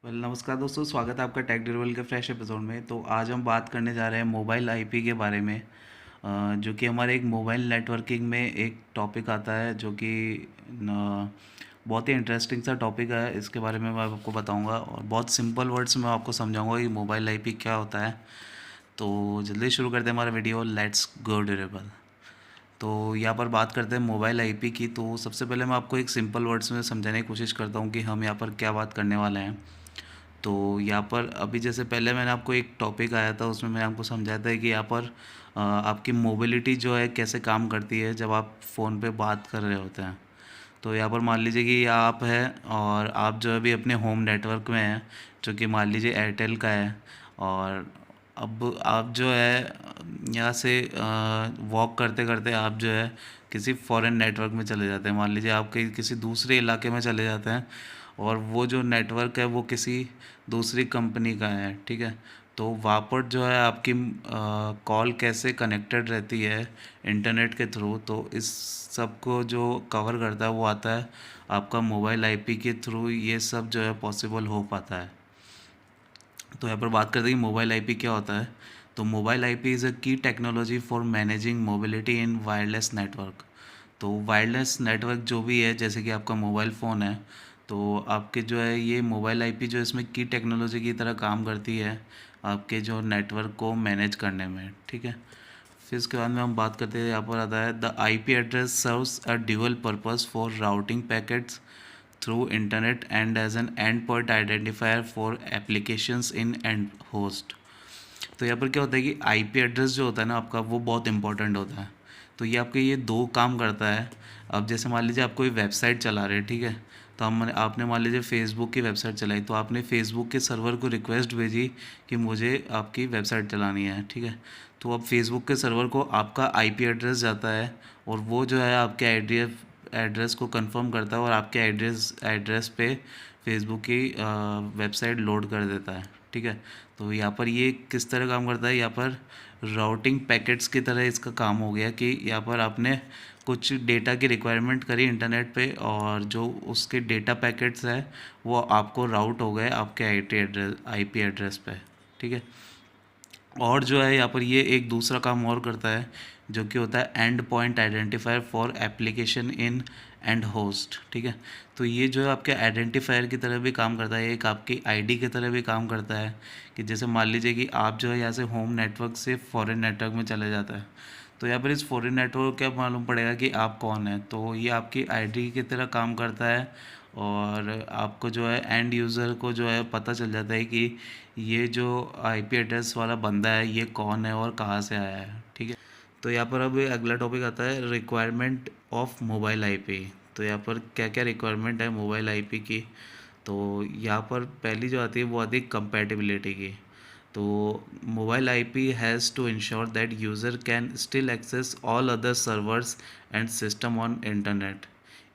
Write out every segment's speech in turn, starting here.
नमस्कार दोस्तों, स्वागत है आपका टेक ड्यूरेबल के फ्रेश एपिसोड में। तो आज हम बात करने जा रहे हैं मोबाइल आईपी के बारे में, जो कि हमारे एक मोबाइल नेटवर्किंग में एक टॉपिक आता है, जो कि बहुत ही इंटरेस्टिंग सा टॉपिक है। इसके बारे में मैं आपको बताऊंगा और बहुत सिंपल वर्ड्स में आपको समझाऊंगा कि मोबाइल आईपी क्या होता है। तो जल्दी शुरू करते हैं हमारा वीडियो। Let's go durable. तो यहाँ पर बात करते हैं मोबाइल आईपी की। तो सबसे पहले मैं आपको एक सिंपल वर्ड्स में समझाने की कोशिश करता हूँ कि हम यहाँ पर क्या बात करने वाले हैं। तो यहाँ पर अभी जैसे पहले मैंने आपको एक टॉपिक आया था, उसमें मैंने आपको समझाया था कि यहाँ पर आपकी मोबिलिटी जो है कैसे काम करती है जब आप फ़ोन पे बात कर रहे होते हैं। तो यहाँ पर मान लीजिए कि ये आप है और आप जो है अभी अपने होम नेटवर्क में हैं, जो कि मान लीजिए एयरटेल का है। और अब आप जो है यहाँ से वॉक करते करते आप जो है किसी फॉरेन नेटवर्क में चले जाते हैं। मान लीजिए आप कहीं किसी दूसरे इलाके में चले जाते हैं और वो जो नेटवर्क है वो किसी दूसरी कंपनी का है, ठीक है। तो वहाँ पर जो है आपकी कॉल कैसे कनेक्टेड रहती है इंटरनेट के थ्रू, तो इस सब को जो कवर करता है वो आता है आपका मोबाइल आईपी के थ्रू। ये सब जो है पॉसिबल हो पाता है। तो यहाँ पर बात करते हैं कि मोबाइल आईपी क्या होता है। तो मोबाइल आईपी इज़ अ की technology for managing mobility in wireless network. तो वायरलेस नेटवर्क जो भी है, जैसे कि आपका मोबाइल फ़ोन है, तो आपके जो है ये मोबाइल आईपी जो इसमें की टेक्नोलॉजी की तरह काम करती है आपके जो नेटवर्क को मैनेज करने में, ठीक है। फिर इसके बाद में हम बात करते हैं, यहाँ पर आता है the IP address serves a dual purpose for routing packets through internet and as an end point identifier for applications in end host. तो यहाँ पर क्या होता है कि आईपी एड्रेस जो होता है ना आपका, वो बहुत इंपॉर्टेंट होता है। तो ये आपके ये दो काम करता है। अब जैसे मान लीजिए आप कोई वेबसाइट चला रहे हैं, ठीक है। तो हम आपने मान लीजिए फेसबुक की वेबसाइट चलाई, तो आपने फेसबुक के सर्वर को रिक्वेस्ट भेजी कि मुझे आपकी वेबसाइट चलानी है, ठीक है। तो अब फेसबुक के सर्वर को आपका आईपी एड्रेस जाता है और वो जो है आपके एड्रेस को कंफर्म करता है और आपके एड्रेस पे फेसबुक की वेबसाइट लोड कर देता है, ठीक है। तो यहाँ पर ये किस तरह काम करता है, यहाँ पर राउटिंग पैकेट्स की तरह इसका काम हो गया कि यहाँ पर आपने कुछ डेटा की रिक्वायरमेंट करी इंटरनेट पे और जो उसके डेटा पैकेट्स है वो आपको राउट हो गए आपके आईपी एड्रेस पे, ठीक है। और जो है यहाँ पर ये एक दूसरा काम और करता है, जो कि होता है and point identifier for application in end host, ठीक है। तो ये जो है आपके आइडेंटिफायर की तरह भी काम करता है, एक आपकी आईडी की तरह भी काम करता है। कि जैसे मान लीजिए कि आप जो है यहाँ से होम नेटवर्क से फॉरेन नेटवर्क में चले जाता है, तो यहाँ पर इस फॉरेन नेटवर्क क्या मालूम पड़ेगा कि आप कौन हैं, तो ये आपकी आईडी की तरह काम करता है। और आपको जो है एंड यूज़र को जो है पता चल जाता है कि ये जो आईपी एड्रेस वाला बंदा है ये कौन है और कहाँ से आया है, ठीक है। तो यहाँ पर अब अगला टॉपिक आता है रिक्वायरमेंट ऑफ मोबाइल आईपी। तो यहाँ पर क्या क्या रिक्वायरमेंट है मोबाइल आईपी की। तो यहाँ पर पहली जो आती है वो आती है कंपैटिबिलिटी की। तो mobile IP has to ensure that user can still access all other servers and system on internet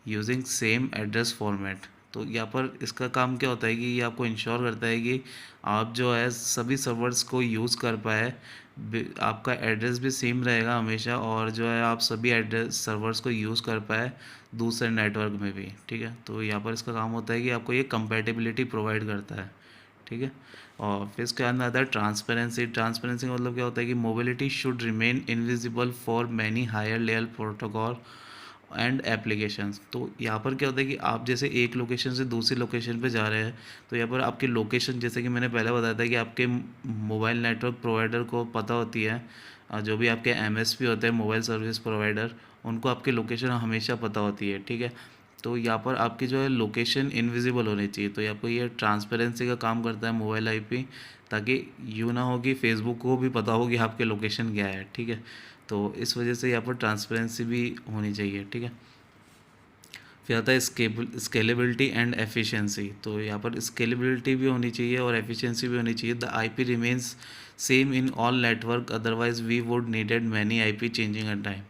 using same address format. तो यहाँ पर इसका काम क्या होता है कि ये आपको इंश्योर करता है कि आप जो है सभी सर्वर्स को यूज़ कर पाए, आपका एड्रेस भी सेम रहेगा हमेशा और जो है आप सभी एड्रेस सर्वर्स को यूज़ कर पाए दूसरे नेटवर्क में भी, ठीक है। तो यहाँ पर इसका काम होता है कि आपको ये कंपैटिबिलिटी प्रोवाइड करता है, ठीक है। और फिर इसके बाद में आता है ट्रांसपेरेंसी। ट्रांसपेरेंसी का मतलब क्या होता है कि mobility should remain invisible for many higher level protocol and applications. तो यहाँ पर क्या होता है कि आप जैसे एक लोकेशन से दूसरी लोकेशन पे जा रहे हैं, तो यहाँ पर आपकी लोकेशन, जैसे कि मैंने पहले बताया था कि आपके मोबाइल नेटवर्क प्रोवाइडर को पता होती है, जो भी आपके एमएसपी होते हैं मोबाइल सर्विस प्रोवाइडर, उनको आपकी लोकेशन हमेशा पता होती है, ठीक है। तो यहाँ पर आपकी जो है लोकेशन इनविजिबल होनी चाहिए। तो यहाँ पर ये ट्रांसपेरेंसी का काम करता है मोबाइल आईपी, ताकि यूँ ना हो कि फेसबुक को भी पता हो कि आपके लोकेशन क्या है, ठीक है। तो इस वजह से यहाँ पर ट्रांसपेरेंसी भी होनी चाहिए, ठीक है। फिर आता है स्केलेबिलिटी एंड एफिशिएंसी। तो यहाँ पर स्केलेबिलिटी भी होनी चाहिए और एफिशिएंसी भी होनी चाहिए। The IP remains same in all network, otherwise we would needed many IP changing at time.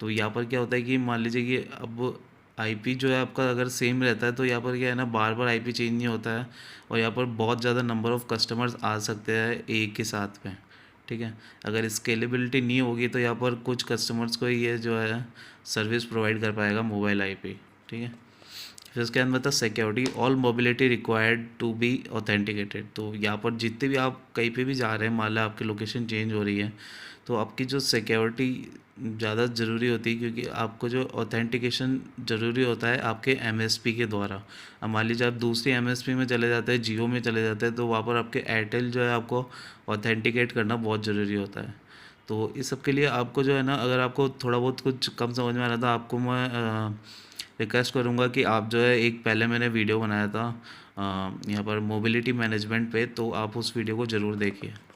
तो यहाँ पर क्या होता है कि मान लीजिए कि अब आईपी जो है आपका अगर सेम रहता है, तो यहाँ पर क्या है ना, बार बार आईपी चेंज नहीं होता है और यहाँ पर बहुत ज़्यादा नंबर ऑफ़ कस्टमर्स आ सकते हैं एक के साथ में, ठीक है। अगर स्केलेबिलिटी नहीं होगी तो यहाँ पर कुछ कस्टमर्स को ये जो है सर्विस प्रोवाइड कर पाएगा मोबाइल आईपी, ठीक है। फिर उसके बाद मतलब security, all mobility required to be authenticated. तो यहाँ पर जितने भी आप कहीं पे भी जा रहे हैं, मान लो आपकी लोकेशन चेंज हो रही है, तो आपकी जो सिक्योरिटी ज़्यादा ज़रूरी होती है, क्योंकि आपको जो ऑथेंटिकेशन ज़रूरी होता है आपके एमएसपी के द्वारा। अब मान लीजिए आप दूसरी एमएसपी में चले जाते हैं, जियो में चले जाते हैं, तो वहाँ पर आपके एयरटेल जो है आपको ऑथेंटिकेट करना बहुत ज़रूरी होता है। तो इस सब के लिए आपको जो है ना, अगर आपको थोड़ा बहुत कुछ कम समझ में आ रहा था, आपको मैं रिक्वेस्ट करूँगा कि आप जो है, एक पहले मैंने वीडियो बनाया था यहाँ पर मोबिलिटी मैनेजमेंट पे, तो आप उस वीडियो को ज़रूर देखिए।